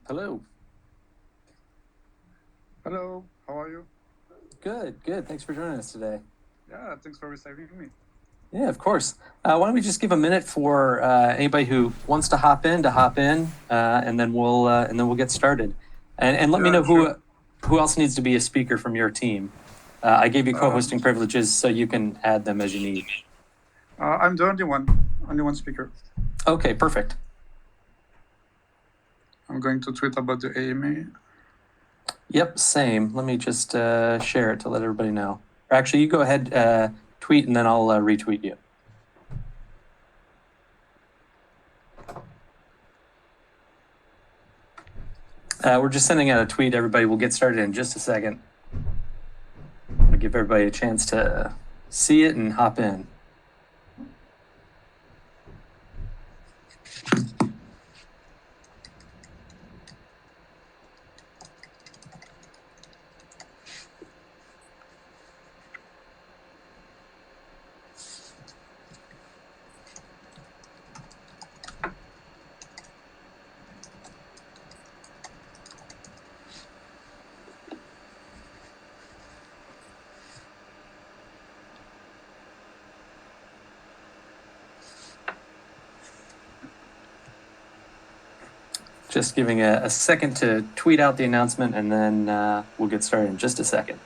Hello. Hello, how are you? Good, good. Thanks for joining us today. Yeah, thanks for receiving me. Yeah, of course. Why don't we just give a minute for anybody who wants to hop in, and then we'll get started. And let me Yeah, know sure. who else needs to be a speaker from your team. I gave you Um, co-hosting privileges, so you can add them as you need. I'm the only one speaker. Okay, perfect. I'm going to tweet about the AMA. Yep, same. Let me just share it to let everybody know. Or actually, you go ahead, tweet, and then I'll retweet you. We're just sending out a tweet, everybody. We'll get started in just a second. I'm going to give everybody a chance to see it and hop in. Just giving a second to tweet out the announcement, and then we'll get started in just a second.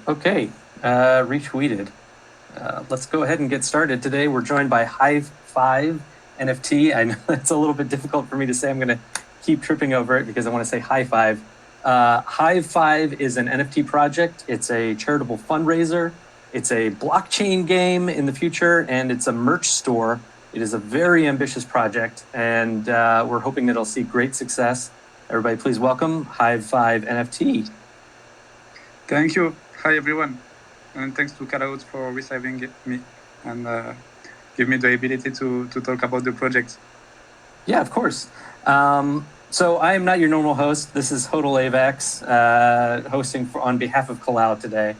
Okay, retweeted. Let's go ahead and get started. Today we're joined by Hive Five NFT. I know it's a little bit difficult for me to say. I'm going to keep tripping over it because I want to say High Five. Hive Five is an NFT project. It's a charitable fundraiser. It's a blockchain game in the future, and it's a merch store. It is a very ambitious project, and we're hoping that it'll see great success. Everybody, please welcome Hive Five NFT. Thank you. Hi, everyone. And thanks to Kalao for receiving me and give me the ability to talk about the project. Yeah, of course. So I am not your normal host. This is Hodel Avex, hosting on behalf of Kalao today.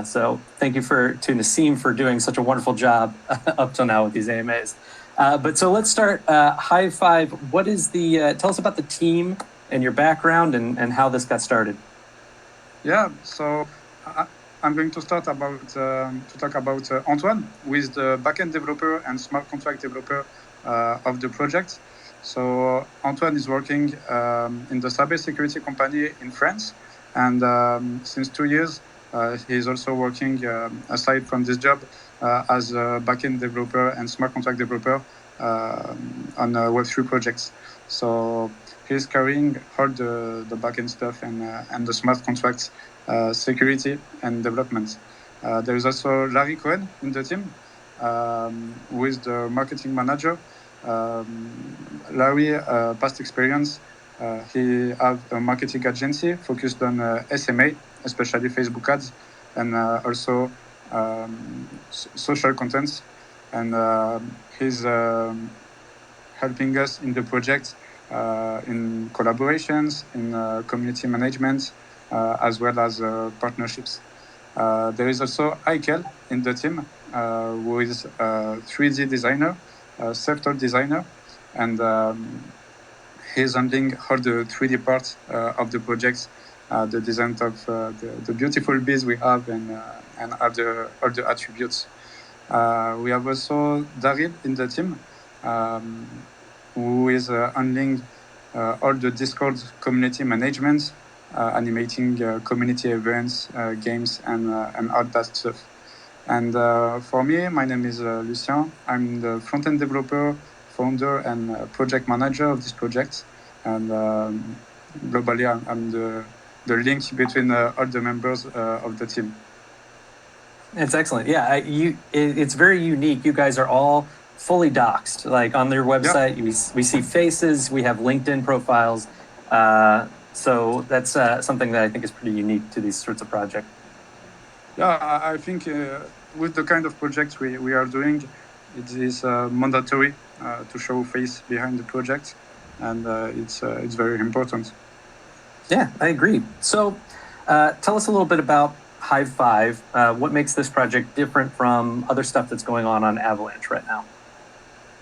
So thank you to Nassim for doing such a wonderful job up till now with these AMAs. But so let's start. Hive Five, tell us about the team and your background and how this got started. Yeah, so I'm going to start to talk about Antoine, who is the backend developer and smart contract developer of the project. So Antoine is working in the cybersecurity company in France, and since 2 years, he is also working aside from this job as a backend developer and smart contract developer on Web3 projects. So he's carrying all the backend stuff and the smart contracts security and development. There is also Larry Cohen in the team, who is the marketing manager. Larry, past experience, he have a marketing agency focused on SMA, especially Facebook ads, and also social contents. And he's helping us in the project in collaborations, in community management, as well as partnerships. There is also Aikel in the team, who is a 3D designer, a self-taught designer, and he's handling all the 3D parts of the projects, the design of the beautiful bees we have, and all the attributes. We have also Daryl in the team, who is handling all the Discord community management, animating community events, games, and all that stuff. And for me, my name is Lucien. I'm the front-end developer, founder, and project manager of this project. And globally, I'm the link between all the members of the team. It's excellent. Yeah, it's very unique. You guys are all fully doxed. Like on their website, we see faces. We have LinkedIn profiles. So that's something that I think is pretty unique to these sorts of projects. Yeah, I think with the kind of projects we are doing, it is mandatory to show face behind the project, and it's very important. Yeah, I agree. So tell us a little bit about Hive Five. What makes this project different from other stuff that's going on Avalanche right now?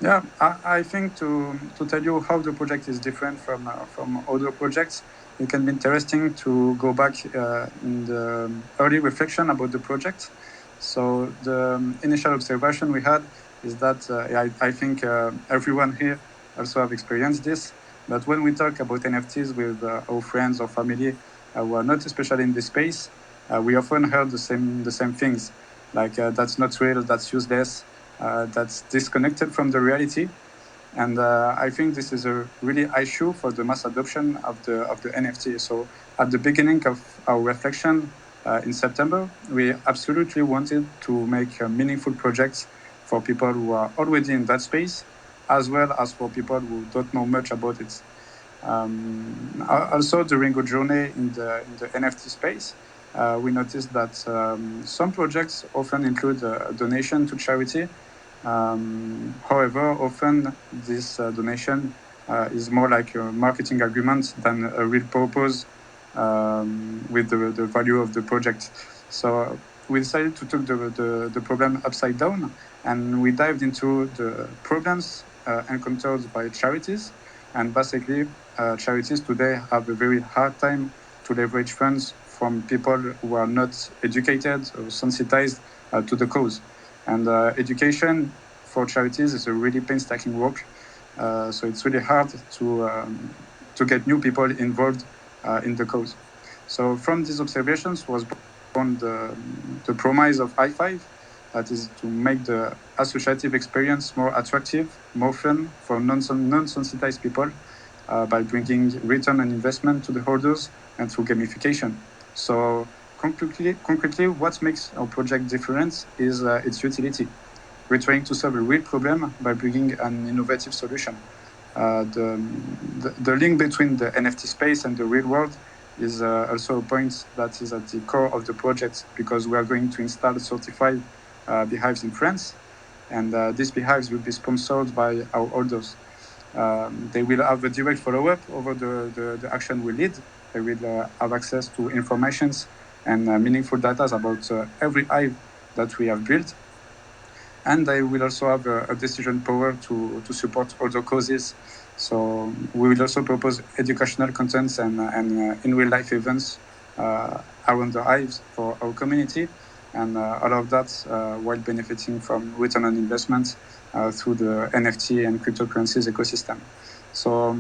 Yeah, I think to tell you how the project is different from other projects, it can be interesting to go back in the early reflection about the project. So the initial observation we had is that I think everyone here also have experienced this. But when we talk about NFTs with our friends or family who are not especially in this space, we often heard the same things, like that's not real, that's useless. That's disconnected from the reality. And I think this is a really issue for the mass adoption of the NFT. So at the beginning of our reflection in September, we absolutely wanted to make meaningful projects for people who are already in that space, as well as for people who don't know much about it. Also, during our journey in the NFT space, we noticed that some projects often include a donation to charity. However, often this donation is more like a marketing agreement than a real purpose with the value of the project. So we decided to take the problem upside down, and we dived into the problems encountered by charities. And basically, charities today have a very hard time to leverage funds from people who are not educated or sensitized to the cause. And education for charities is a really painstaking work. So it's really hard to get new people involved in the cause. So from these observations was born the promise of Hive Five, that is to make the associative experience more attractive, more fun for non-sensitized people by bringing return on investment to the holders and through gamification. So concretely, what makes our project different is its utility. We're trying to solve a real problem by bringing an innovative solution. The link between the NFT space and the real world is also a point that is at the core of the project, because we are going to install certified beehives in France, and these beehives will be sponsored by our holders. They will have a direct follow-up over the action we lead. They will have access to informations and meaningful data about every hive that we have built. And they will also have a decision power to support other causes. So we will also propose educational contents and in real life events around the hives for our community, and all of that while benefiting from return on investment through the NFT and cryptocurrencies ecosystem. So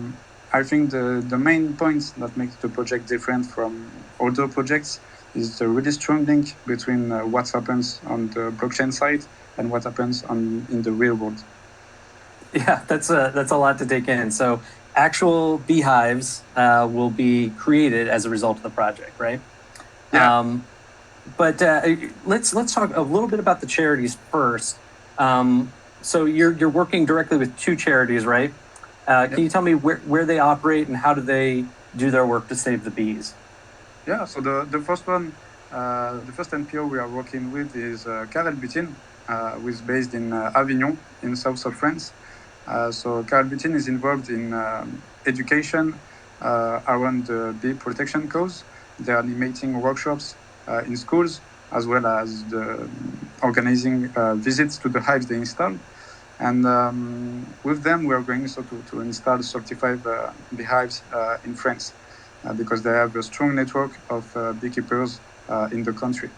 I think the main point that makes the project different from other projects is the really strong link between what happens on the blockchain side and what happens in the real world. Yeah, that's a lot to take in. So actual beehives will be created as a result of the project, right? Yeah. But let's talk a little bit about the charities first. So you're working directly with two charities, right? Can you tell me where they operate and how do they do their work to save the bees? Yeah. So the first one, the first NPO we are working with is Car Elles Butinent, who is based in Avignon, in south of France. So Car Elles Butinent is involved in education around the bee protection cause. They are animating workshops in schools, as well as organizing visits to the hives they install. And with them, we are going also to install certified beehives in France, because they have a strong network of beekeepers in the country.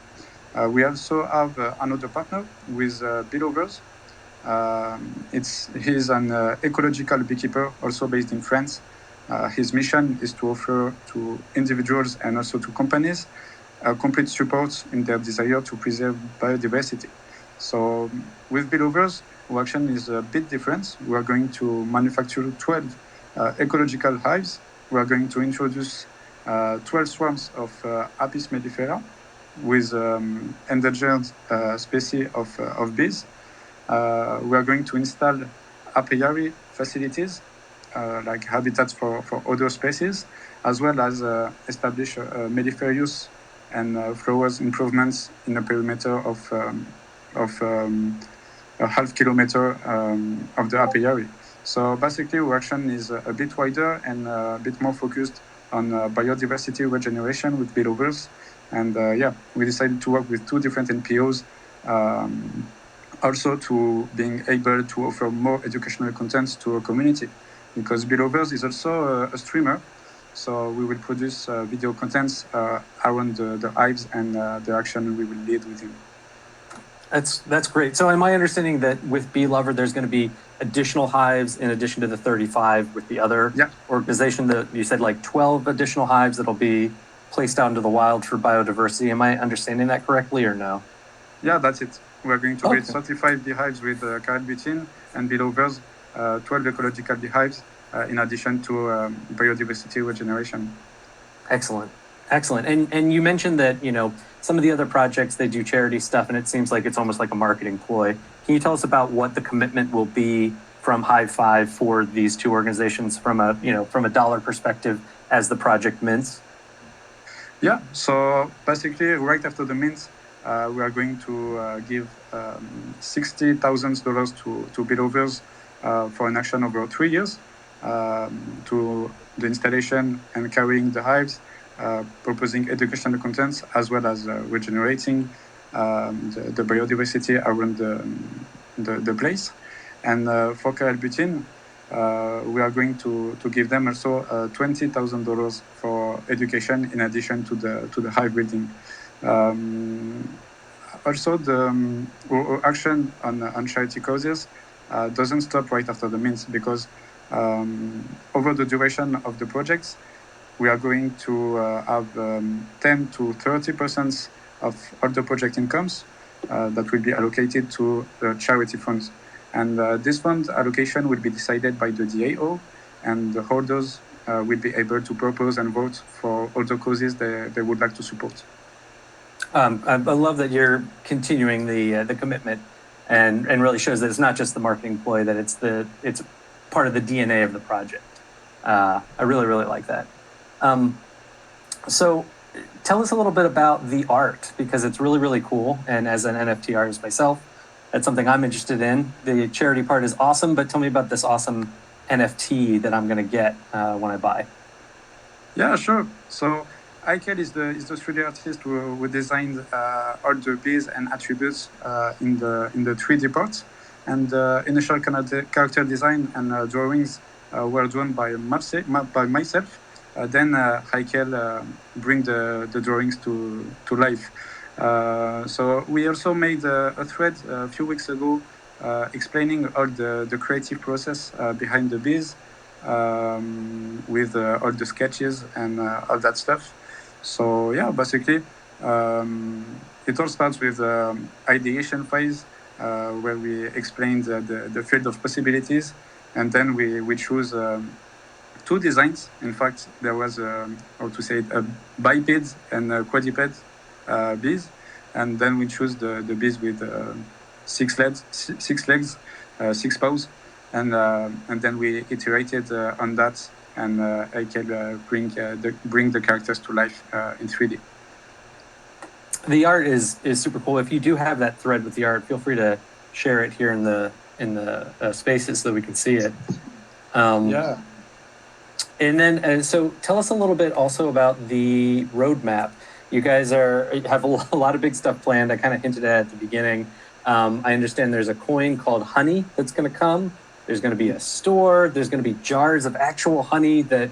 We also have another partner with BeeLovers. He's an ecological beekeeper, also based in France. His mission is to offer to individuals and also to companies complete support in their desire to preserve biodiversity. So with BeeLovers, our action is a bit different. We are going to manufacture 12 ecological hives we are going to introduce 12 swarms of Apis mellifera with endangered species of bees. We are going to install apiary facilities, like habitats for other species, as well as establish melliferious and flowers improvements in a perimeter of a half kilometer of the apiary. So basically, our action is a bit wider and a bit more focused on biodiversity regeneration with BeeLovers. And we decided to work with two different NPOs, also to being able to offer more educational content to our community, because BeeLovers is also a streamer. So we will produce video contents around the hives and the action we will lead with him. That's great. So am I understanding that with BeeLover, there's going to be additional hives in addition to the 35 with the other organization that you said, like 12 additional hives that'll be placed out into the wild for biodiversity? Am I understanding that correctly or no? Yeah, that's it. We're going to build 35 beehives with Car Elles Butinent and BeeLovers, 12 ecological beehives in addition to biodiversity regeneration. Excellent. Excellent. And you mentioned that, you know, some of the other projects, they do charity stuff, and it seems like it's almost like a marketing ploy. Can you tell us about what the commitment will be from Hive Five for these two organizations from a, you know, from a dollar perspective as the project mints? Yeah, so basically right after the mint, we are going to give $60,000 to BeeLovers for an action over 3 years to the installation and carrying the hives, proposing educational contents, as well as regenerating the biodiversity around the place. And for Car Elles Butinent, we are going to give them also $20,000 for education in addition to the hive building. Also, our action on charity causes doesn't stop right after the mint, because over the duration of the projects, we are going to have 10 to 30% of all the project incomes that will be allocated to the charity funds. And this fund allocation will be decided by the DAO, and the holders will be able to propose and vote for all the causes they would like to support. I love that you're continuing the commitment, and really shows that it's not just the marketing ploy, that it's part of the DNA of the project. I really like that. So tell us a little bit about the art, because it's really cool. And as an NFT artist myself, that's something I'm interested in. The charity part is awesome, but tell me about this awesome NFT that I'm going to get when I buy. Yeah, sure. So Ikel is the 3D artist who designed all the bees and attributes in the 3D part. And initial character design and drawings were drawn by myself. Then Ikel bring the drawings to life. So we also made a thread a few weeks ago explaining all the creative process behind the bees, with all the sketches and all that stuff. So yeah, basically, it all starts with ideation phase, where we explained the field of possibilities, and then we choose two designs. In fact, there was a biped and a quadruped bees, and then we choose the bees with 6 legs, 6 paws, and then we iterated on that, and I can bring the characters to life in 3D. The art is super cool. If you do have that thread with the art, feel free to share it here in the spaces so that we can see it. Yeah. And then, so tell us a little bit also about the roadmap. You guys have a lot of big stuff planned. I kind of hinted at the beginning. I understand there's a coin called honey that's going to come. There's going to be a store. There's going to be jars of actual honey that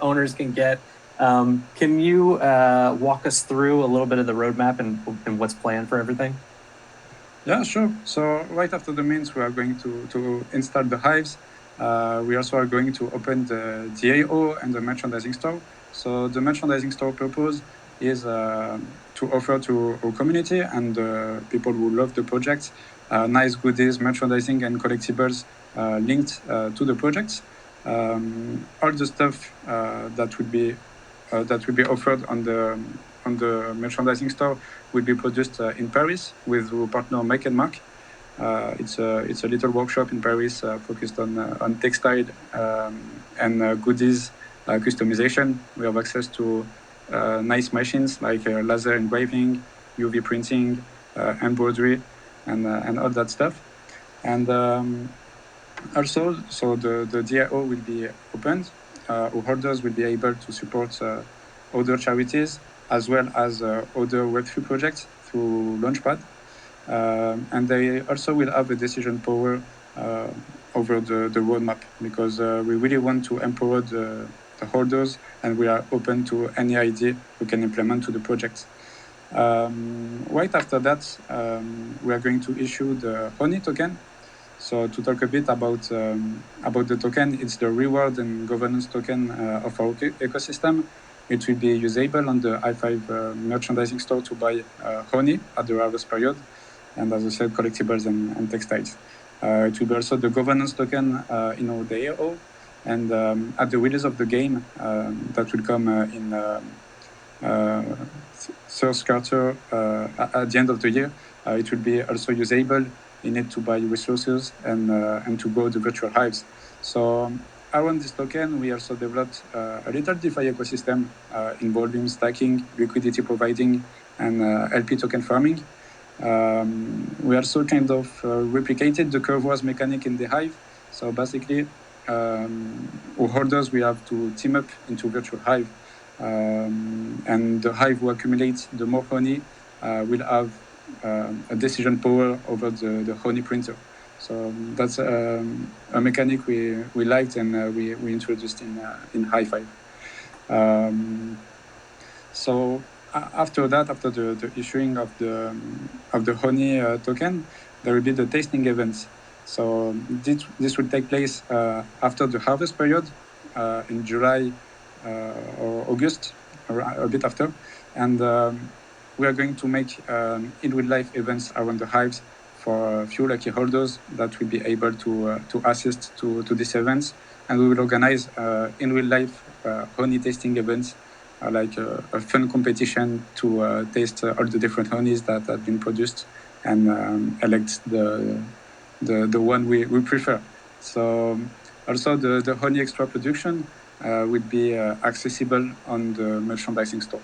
owners can get. Can you walk us through a little bit of the roadmap and what's planned for everything? Yeah, sure. So right after the mint, we are going to install the hives. We also are going to open the DAO and the merchandising store. So the merchandising store purpose is to offer to our community and people who love the project nice goodies, merchandising, and collectibles linked to the project. All the stuff that would be offered on the merchandising store will be produced in Paris with our partner Make and Mark. It's a little workshop in Paris focused on textile and goodies customization. We have access to nice machines like laser engraving, UV printing, embroidery, and all that stuff. And also, so the DAO will be opened. Our holders will be able to support other charities as well as other Web3 projects through Launchpad. And they also will have a decision power over the roadmap, because we really want to empower the holders, and we are open to any idea we can implement to the project. Right after that, we are going to issue the Honey token. So to talk a bit about the token, it's the reward and governance token of our ecosystem. It will be usable on the Hive Five merchandising store to buy honey at the harvest period, and as I said, collectibles and textiles. It will be also the governance token in our DAO, and at the release of the game that will come in third quarter at the end of the year, it will be also usable. You need to buy resources and to grow the virtual hives. So around this token, we also developed a little DeFi ecosystem involving stacking, liquidity providing, and LP token farming. We also kind of replicated the curve wars mechanic in the Hive. So basically, our holders will have to team up into virtual Hive, and the Hive who accumulates the more honey will have a decision power over the honey printer. So that's a mechanic we liked, and we introduced in Hive Five. So after that, after the issuing of the honey token, there will be the tasting events. So this will take place after the harvest period in July or August, or a bit after, and we are going to make in real life events around the hives for a few lucky holders that will be able to assist to these events, and we will organize in real life honey tasting events, like a fun competition to taste all the different honeys that have been produced and elect the one we prefer. So also the honey extra production will be accessible on the merchandising store.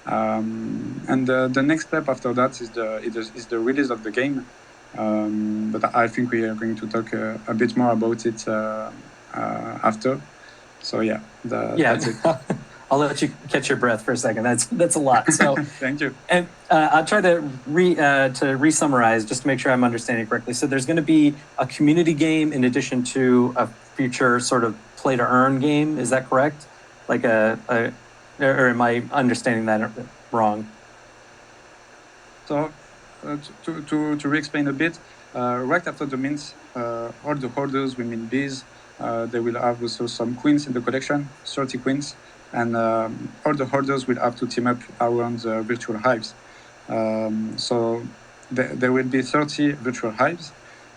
And the next step after that is the release of the game. But I think we are going to talk a bit more about it after. So yeah, that's it. I'll let you catch your breath for a second. That's a lot. So thank you. And I'll try to re-summarize just to make sure I'm understanding correctly. So there's going to be a community game in addition to a future sort of play to earn game. Is that correct? Like or am I understanding that wrong? So to re-explain a bit, right after the mints, all the holders will mint bees. They will have also some queens in the collection, 30 queens. And all the holders will have to team up around the virtual hives. So there will be 30 virtual hives,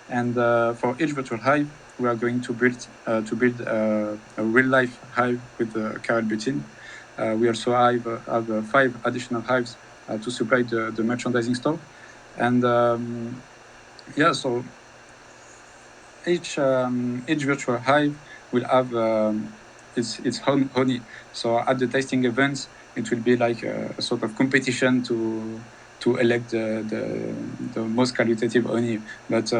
and for each virtual hive, we are going to build a real-life hive with Car Elles Butinent. We also have 5 additional hives to supply the merchandising store, and yeah, so each virtual hive will have its honey. So at the tasting events, it will be like a sort of competition to elect the most qualitative honey. But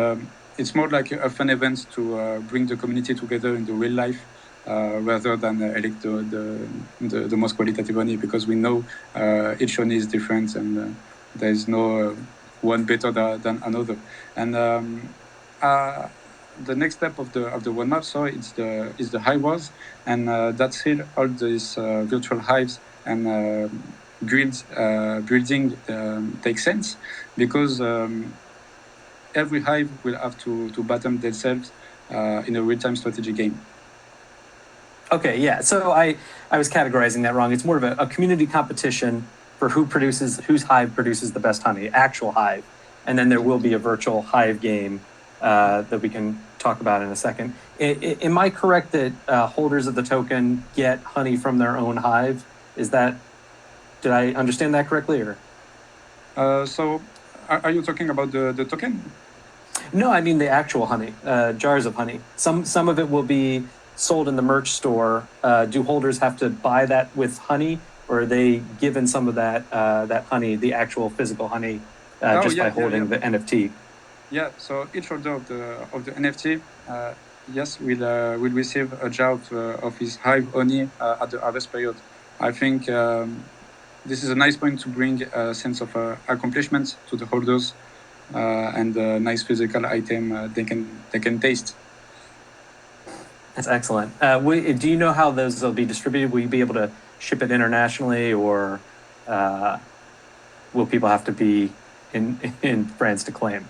it's more like a fun event to bring the community together in the real life, rather than elect the most qualitative honey, because we know each honey is different, and there is no one better than another. And the next step of the roadmap, so is the hive wars, and that's here all these virtual hives and guilds building takes sense, because every hive will have to battle themselves in a real-time strategy game. Okay, yeah. So I was categorizing that wrong. It's more of a community competition for whose hive produces the best honey, actual hive, and then there will be a virtual hive game that we can talk about in a second. Am I correct that holders of the token get honey from their own hive? Did I understand that correctly, or? So are you talking about the token? No, I mean the actual honey, jars of honey. Some of it will be sold in the merch store. Do holders have to buy that with honey, or are they given some of that honey, the actual physical honey, just by holding the NFT? Yeah. So each holder of the NFT, yes, will receive a jar of his hive honey at the harvest period. I think this is a nice point to bring a sense of accomplishment to the holders. And a nice physical item they can taste. That's excellent. Do you know how those will be distributed? Will you be able to ship it internationally, or will people have to be in France to claim?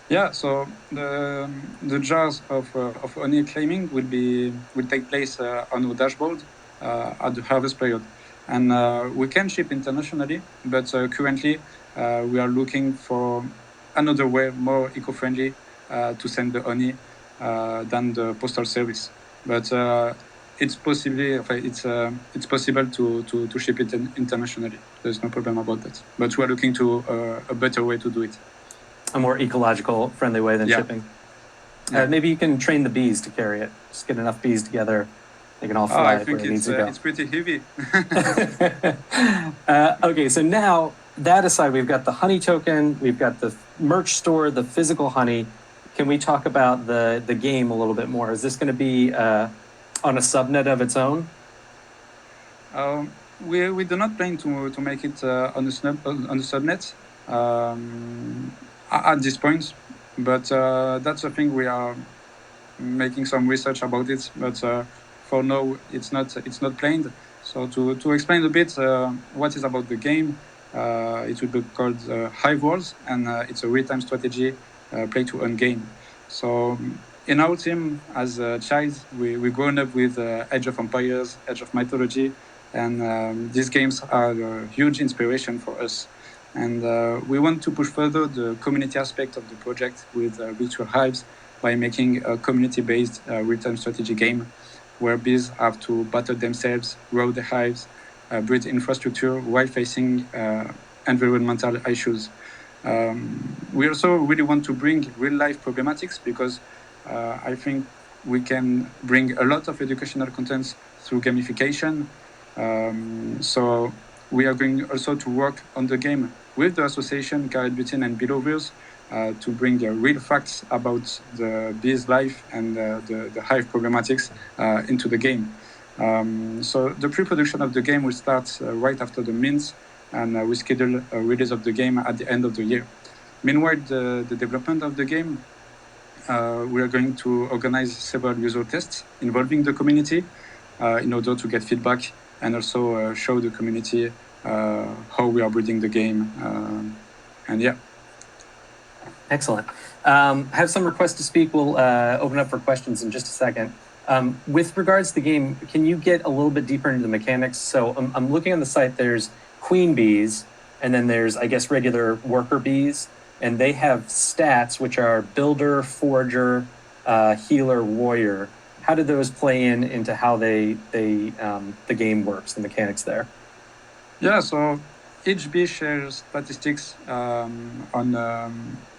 Yeah, so the jars of honey claiming will take place on our dashboard at the harvest period, and we can ship internationally, but currently we are looking for another way, more eco-friendly, to send the honey than the postal service. But it's possible to ship it internationally. There's no problem about that. But we are looking to a better way to do it. A more ecological, friendly way than shipping. Yeah. Maybe you can train the bees to carry it. Just get enough bees together. They can all fly where it needs to go. It's pretty heavy. Okay, so now that aside, we've got the honey token, we've got the merch store, the physical honey. Can we talk about the game a little bit more? Is this going to be on a subnet of its own? We do not plan to make it on the subnet at this point, but that's a thing we are making some research about it. But for now, it's not planned. So to explain a bit what is about the game, it will be called Hive Wars, and it's a real-time strategy play-to-earn game. So in our team, as a child, we grown up with Age of Empires, Age of Mythology, and these games are a huge inspiration for us. And we want to push further the community aspect of the project with virtual hives by making a community-based real-time strategy game where bees have to battle themselves, grow the hives, breed infrastructure while facing environmental issues. We also really want to bring real-life problematics because I think we can bring a lot of educational contents through gamification. So we are going also to work on the game with the association Car Elles Butinent and BeeLovers to bring real facts about the bees' life and the hive problematics into the game. So the pre-production of the game will start right after the mint, and we schedule a release of the game at the end of the year. Meanwhile, the development of the game, we are going to organize several user tests involving the community in order to get feedback and also show the community how we are building the game. And yeah. Excellent. I have some requests to speak. We'll open up for questions in just a second. With regards to the game, can you get a little bit deeper into the mechanics? So I'm looking on the site, there's queen bees, and then there's, I guess, regular worker bees, and they have stats, which are builder, forager, healer, warrior. How do those play into how the game works, the mechanics there? Yeah, so each bee shares statistics on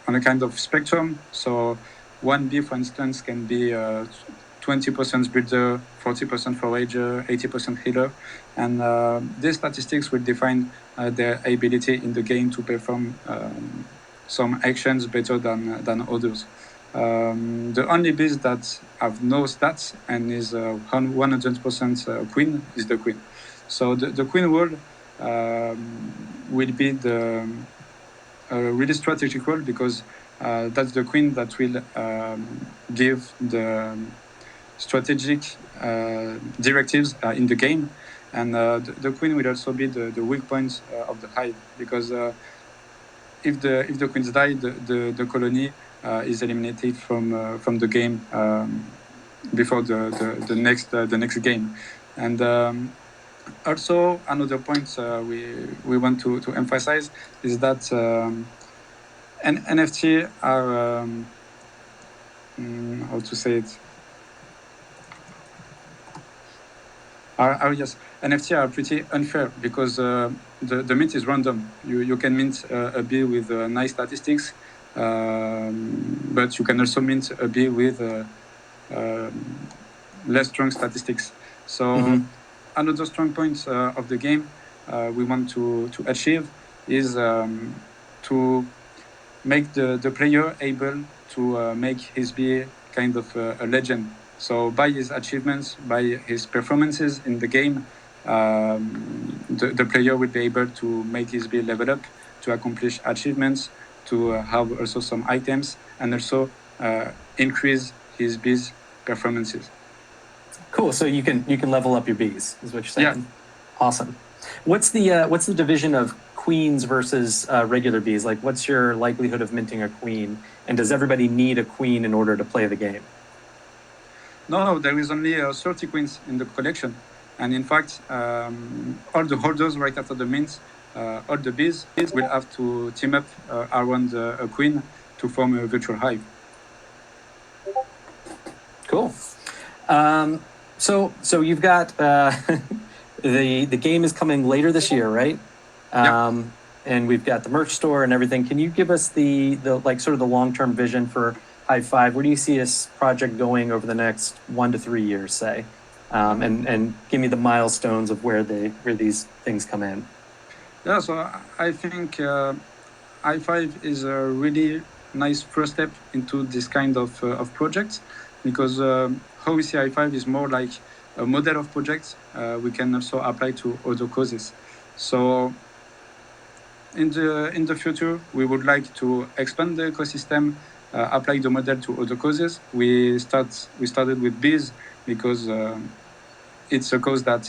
a kind of spectrum. So one bee, for instance, can be 20% builder, 40% forager, 80% healer. And these statistics will define their ability in the game to perform some actions better than others. The only bees that have no stats and is 100% queen is the queen. So the queen role will be the really strategic role because that's the queen that will give the strategic directives in the game, and the queen will also be the weak point of the hive because if the queens die, the colony is eliminated from the game before the next game. And also another point we want to emphasize is that NFT are how to say it? Yes, NFT are pretty unfair because the mint is random. You can mint a bee with nice statistics, but you can also mint a bee with less strong statistics. So another strong point of the game we want to achieve is to make the player able to make his bee kind of a legend. So by his achievements, by his performances in the game, the player will be able to make his bee level up, to accomplish achievements, to have also some items, and also increase his bee's performances. Cool. So you can level up your bees, is what you're saying. Yeah. Awesome. What's the division of queens versus regular bees? Like, what's your likelihood of minting a queen? And does everybody need a queen in order to play the game? No, there is only 30 queens in the collection. And in fact, all the holders right after the mint, all the bees will have to team up around a queen to form a virtual hive. Cool. So you've got the game is coming later this year, right? Yeah. And we've got the merch store and everything. Can you give us the like sort of the long-term vision for Hive Five? Where do you see this project going over the next 1 to 3 years, say? And give me the milestones of where these things come in. Yeah, so I think Hive Five is a really nice first step into this kind of project, because how we see Hive Five is more like a model of projects we can also apply to other causes. So in the future, we would like to expand the ecosystem, apply the model to other causes. We started with bees because it's a cause that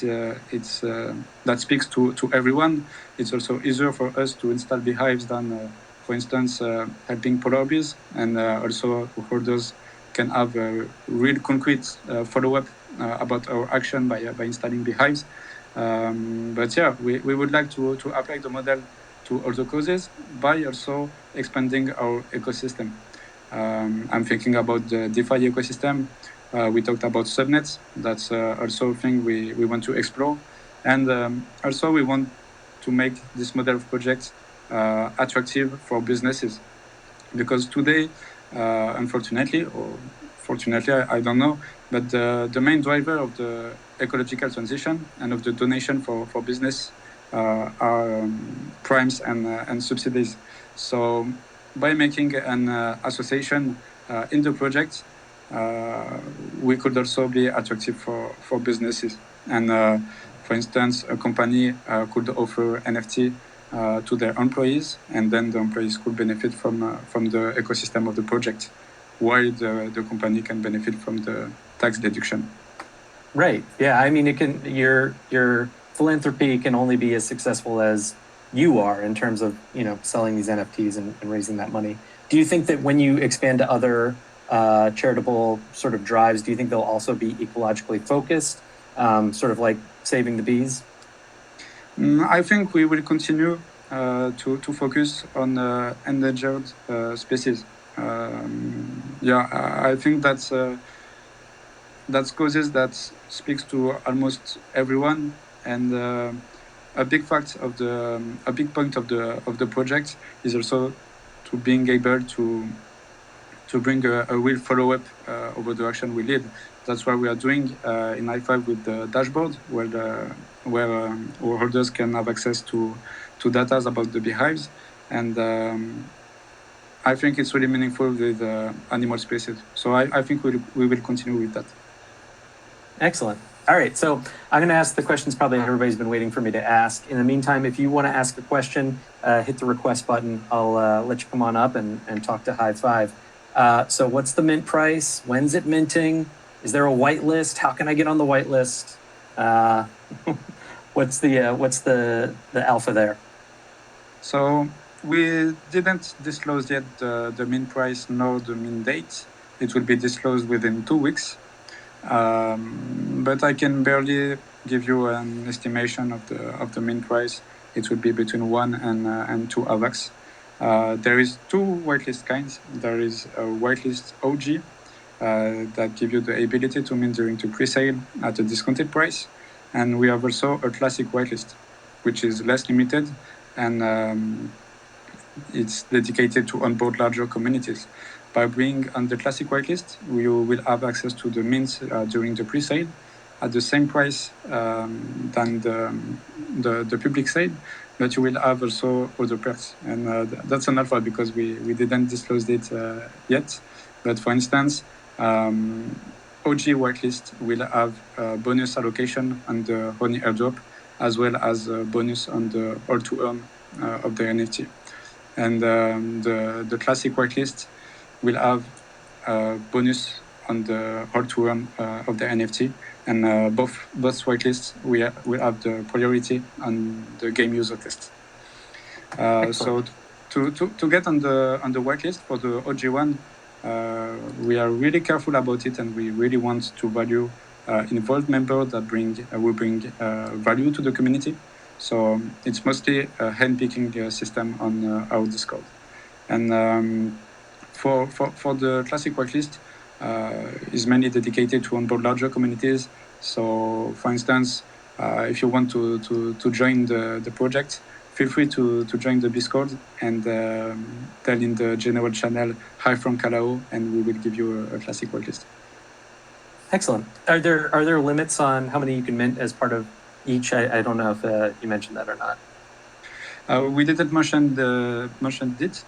that speaks to everyone. It's also easier for us to install beehives than, for instance, helping polar bees, and also holders can have a real concrete follow-up about our action by installing beehives. But yeah, we would like to apply the model to other causes by also expanding our ecosystem. I'm thinking about the DeFi ecosystem. We talked about subnets. That's also a thing we want to explore. And also we want to make this model of projects attractive for businesses. Because today, unfortunately, or fortunately, I don't know, but the main driver of the ecological transition and of the donation for business are primes and subsidies. So by making an association in the project, we could also be attractive for businesses. And for instance, a company could offer NFT to their employees, and then the employees could benefit from the ecosystem of the project, while the company can benefit from the tax deduction. Right. Yeah. I mean, your philanthropy can only be as successful as you are in terms of selling these NFTs and raising that money. Do you think that when you expand to other charitable sort of drives, do you think they'll also be ecologically focused, sort of like saving the bees? I think we will continue to focus on endangered species. I think that's causes that speaks to almost everyone, and a big point of the project is also to being able to bring a real follow-up over the action we lead. That's what we are doing in Hive Five with the dashboard, where our holders can have access to data about the beehives, and I think it's really meaningful with animal species. So I think we will continue with that. Excellent. All right, so I'm going to ask the questions probably everybody's been waiting for me to ask. In the meantime, if you want to ask a question, hit the request button. I'll let you come on up and talk to Hive Five. So what's the mint price? When's it minting? Is there a whitelist? How can I get on the whitelist? What's the alpha there? So we didn't disclose yet the mint price nor the mint date. It will be disclosed within 2 weeks. But I can barely give you an estimation of the mint price. It will be between 1 and 2 AVAX. There is 2 whitelist kinds. There is a whitelist OG, that give you the ability to mint during the pre-sale at a discounted price. And we have also a classic whitelist, which is less limited, and it's dedicated to onboard larger communities. By being on the classic whitelist, you will have access to the mints during the pre-sale at the same price than the public sale, but you will have also other perks. And that's an alpha because we didn't disclose it yet. But for instance, OG whitelist will have bonus allocation on the Honey airdrop, as well as bonus on the all to earn of the NFT. And the classic whitelist will have bonus on the all to earn of the NFT. And both whitelists will have the priority on the game user test. So to get on the whitelist for the OG one, we are really careful about it, and we really want to value involved members that will bring value to the community. So it's mostly a handpicking system on our Discord. And for the classic whitelist, is mainly dedicated to onboard larger communities. So, for instance, if you want to join the project, feel free to join the Discord and tell in the general channel, "Hi from Kalao," and we will give you a classic whitelist. Excellent. Are there limits on how many you can mint as part of each? I don't know if you mentioned that or not. We didn't mention it.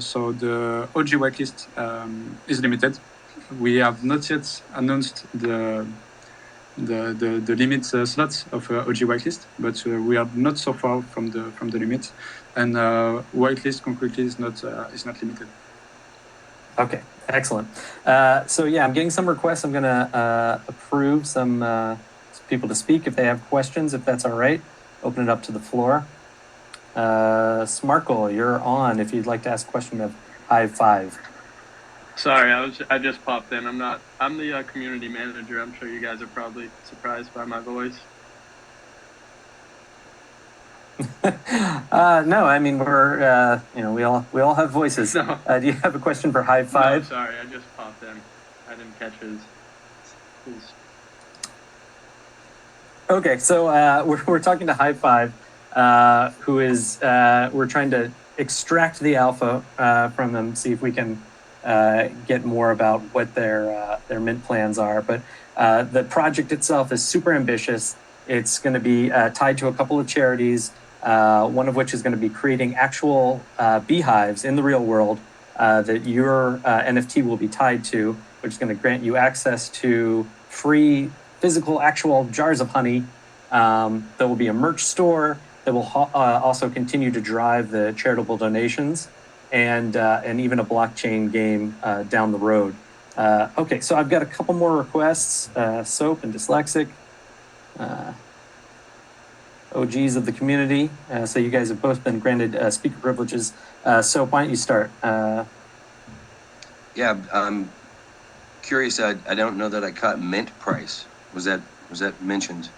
So the OG whitelist is limited. We have not yet announced the limit slots of OG whitelist, but we are not so far from the limit. And whitelist concretely is not limited. Okay, excellent. So yeah, I'm getting some requests. I'm gonna approve some people to speak if they have questions, if that's all right. Open it up to the floor. Smarkle, you're on if you'd like to ask a question of Hive Five. Sorry, I just popped in. I'm the community manager. I'm sure you guys are probably surprised by my voice. No, I mean we're we all have voices. No. Do you have a question for Hive Five? No, sorry, I just popped in. I didn't catch his. Okay, so we're talking to Hive Five, who is we're trying to extract the alpha from them, see if we can get more about what their mint plans are. But the project itself is super ambitious. It's going to be tied to a couple of charities, one of which is going to be creating actual beehives in the real world that your NFT will be tied to, which is going to grant you access to free physical actual jars of honey. There will be a merch store that will also continue to drive the charitable donations, and even a blockchain game down the road. Okay, so I've got a couple more requests. Soap and Dyslexic, OGs of the community. So you guys have both been granted speaker privileges. Soap, why don't you start? Yeah, I'm curious. I don't know that I caught mint price. Was that mentioned?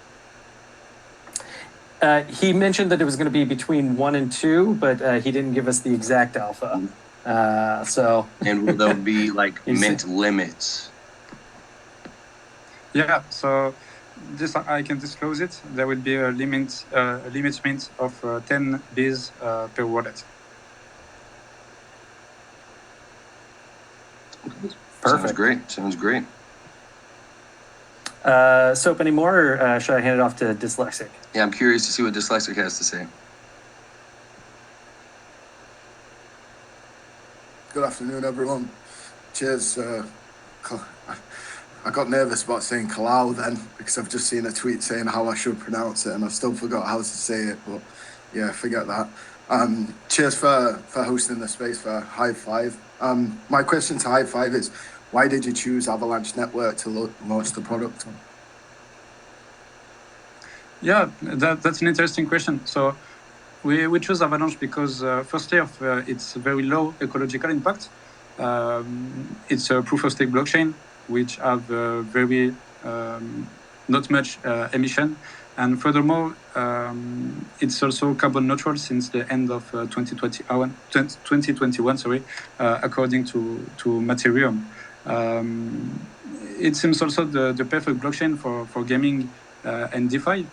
He mentioned that it was going to be between 1 and 2, but he didn't give us the exact alpha. So. And will there be like mint limits? Yeah. So this I can disclose it. There will be a limit mint of 10 Bzz per wallet. Perfect. Sounds great. Soap, any more, or should I hand it off to Dyslexic? Yeah, I'm curious to see what Dyslexic has to say. Good afternoon, everyone. Cheers. I got nervous about saying Kalao then, because I've just seen a tweet saying how I should pronounce it, and I still forgot how to say it, but yeah, forget that. Cheers for hosting the space for Hive Five. My question to Hive Five is, why did you choose Avalanche Network to launch the product? Yeah, that's an interesting question. So we chose Avalanche because firstly of its very low ecological impact. It's a proof of stake blockchain which have very not much emission, and furthermore it's also carbon neutral since the end of 2021, according to Materium. It seems also the perfect blockchain for gaming and DeFi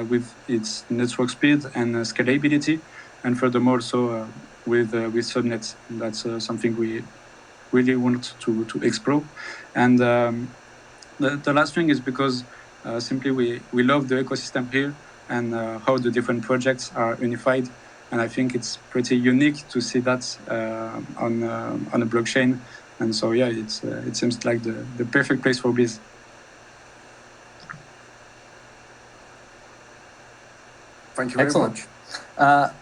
with its network speed and scalability, and furthermore also with subnets. That's something we really want to explore. And the last thing is because simply we love the ecosystem here and how the different projects are unified. And I think it's pretty unique to see that on a blockchain. And so, yeah, it seems like the perfect place for Bzzzz. Thank you very Excellent. much.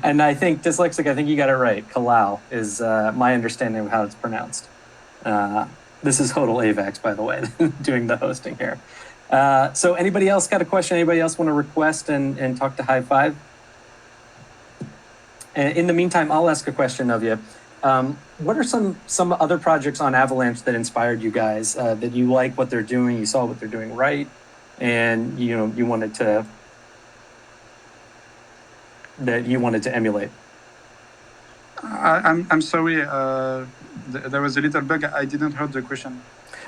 And I think dyslexic, I think you got it right. Kalao is my understanding of how it's pronounced. This is Hodel Avax, by the way, doing the hosting here. So anybody else got a question? Anybody else want to request and talk to Hive Five? And in the meantime, I'll ask a question of you. What are some other projects on Avalanche that inspired you guys, that you like what they're doing, you saw what they're doing right, and you wanted to emulate? I'm sorry. There was a little bug. I didn't hear the question.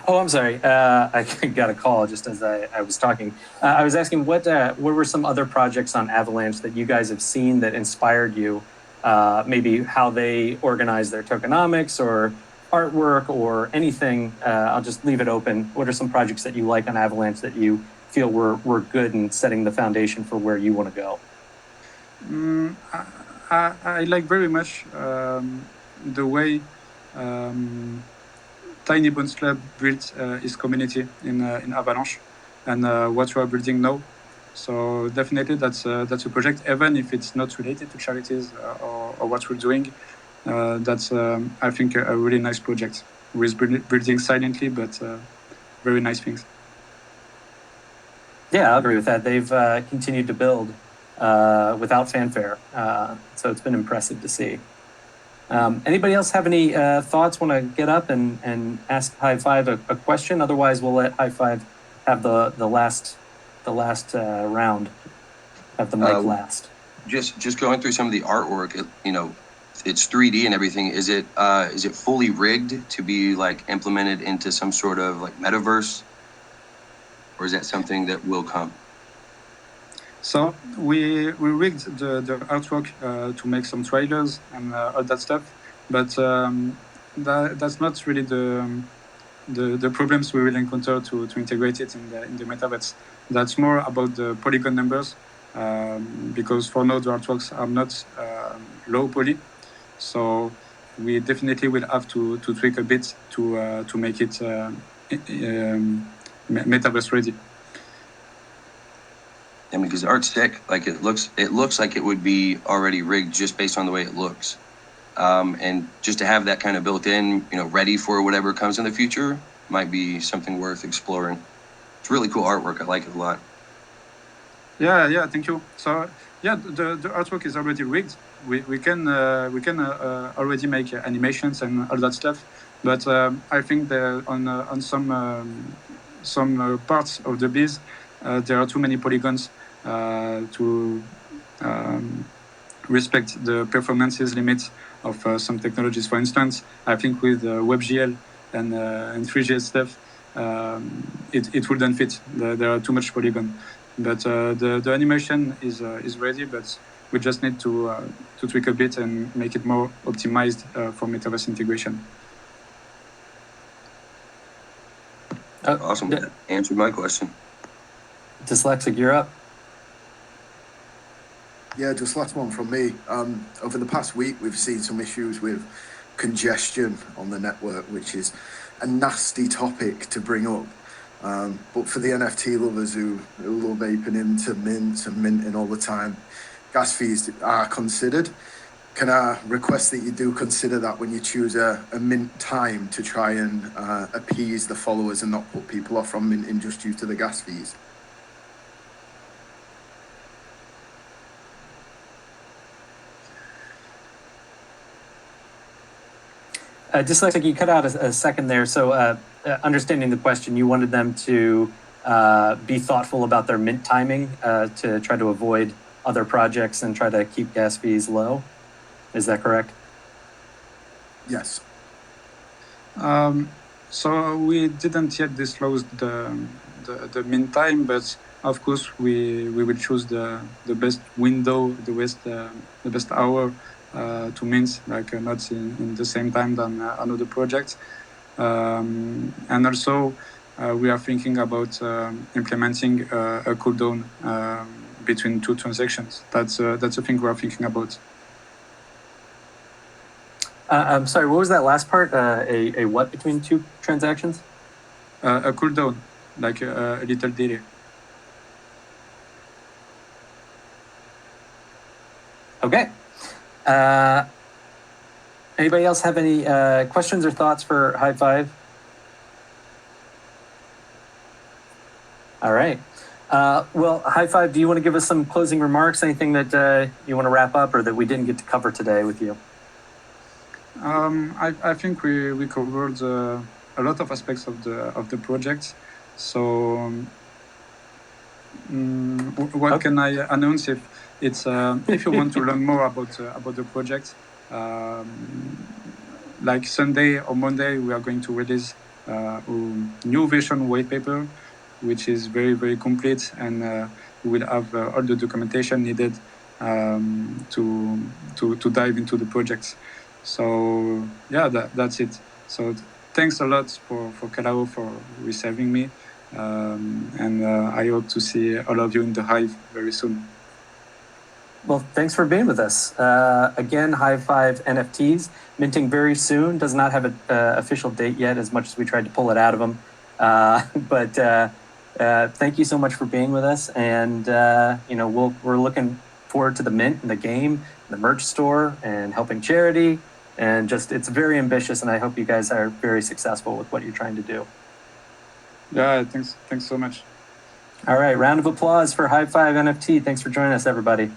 Oh, I'm sorry. I got a call just as I was talking. I was asking what were some other projects on Avalanche that you guys have seen that inspired you? Maybe how they organize their tokenomics or artwork or anything. I'll just leave it open. What are some projects that you like on Avalanche that you feel were good in setting the foundation for where you want to go? I like very much the way Tiny Bones Club built his community in Avalanche and what we are building now. So definitely that's a project, even if it's not related to charities or what we're doing. That's I think a really nice project. We're building silently, but very nice things. Yeah, I agree with that. They've continued to build without fanfare, so it's been impressive to see. Anybody else have any thoughts? Want to get up and ask Hive Five a question? Otherwise, we'll let Hive Five have the last round, have the mic last. Just going through some of the artwork, it's 3D and everything. Is it fully rigged to be like implemented into some sort of like metaverse, or is that something that will come? So we rigged the artwork to make some trailers and all that stuff, but that's not really the problems we will encounter to integrate it in the metaverse. That's more about the polygon numbers, because for now the artworks are not low poly, so we definitely will have to tweak a bit to make it metaverse ready. I mean, because the art's sick. Like it looks like it would be already rigged just based on the way it looks, and just to have that kind of built in, ready for whatever comes in the future, might be something worth exploring. It's really cool artwork. I like it a lot. Yeah, thank you. So yeah, the artwork is already rigged. We can already make animations and all that stuff, but I think that on some parts of the Bzzzz, there are too many polygons to respect the performances limits of some technologies. For instance, I think with WebGL and 3GL stuff, it wouldn't fit. There are too much polygon. But the animation is ready, but we just need to tweak a bit and make it more optimized for metaverse integration. Awesome. Answered my question. Dyslexic, you're up. Yeah, just last one from me. Over the past week, we've seen some issues with congestion on the network, which is a nasty topic to bring up. But for the NFT lovers who love aping into mints and minting all the time, gas fees are considered. Can I request that you do consider that when you choose a mint time to try and appease the followers and not put people off from minting just due to the gas fees? Dyslexic, you cut out a second there. So understanding the question, you wanted them to be thoughtful about their mint timing to try to avoid other projects and try to keep gas fees low. Is that correct? Yes. So we didn't yet disclose the mean time, but of course we will choose the best window, the best hour to mint, like not in the same time than another project. And also we are thinking about implementing a cooldown between two transactions. That's a thing we are thinking about. I'm sorry, what was that last part? A what between two transactions? A cooldown, like a little delay. Okay. Anybody else have any questions or thoughts for Hive Five? All right. Well, Hive Five, do you want to give us some closing remarks? Anything that you want to wrap up or that we didn't get to cover today with you? I think we covered a lot of aspects of the project. So what Okay. can I announce if you want to learn more about the project? Like Sunday or Monday, we are going to release a new version white paper, which is very, very complete, and we will have all the documentation needed to dive into the project. So yeah, that's it. So thanks a lot for Kalao for receiving me, and I hope to see all of you in the Hive very soon. Well, thanks for being with us. Again, Hive Five NFTs minting very soon. Does not have an official date yet, as much as we tried to pull it out of them. But thank you so much for being with us, and we're looking forward to the mint and the game, the merch store, and helping charity, and just it's very ambitious, and I hope you guys are very successful with what you're trying to do. Yeah, thanks so much. All right, round of applause for Hive Five NFT. Thanks for joining us, everybody.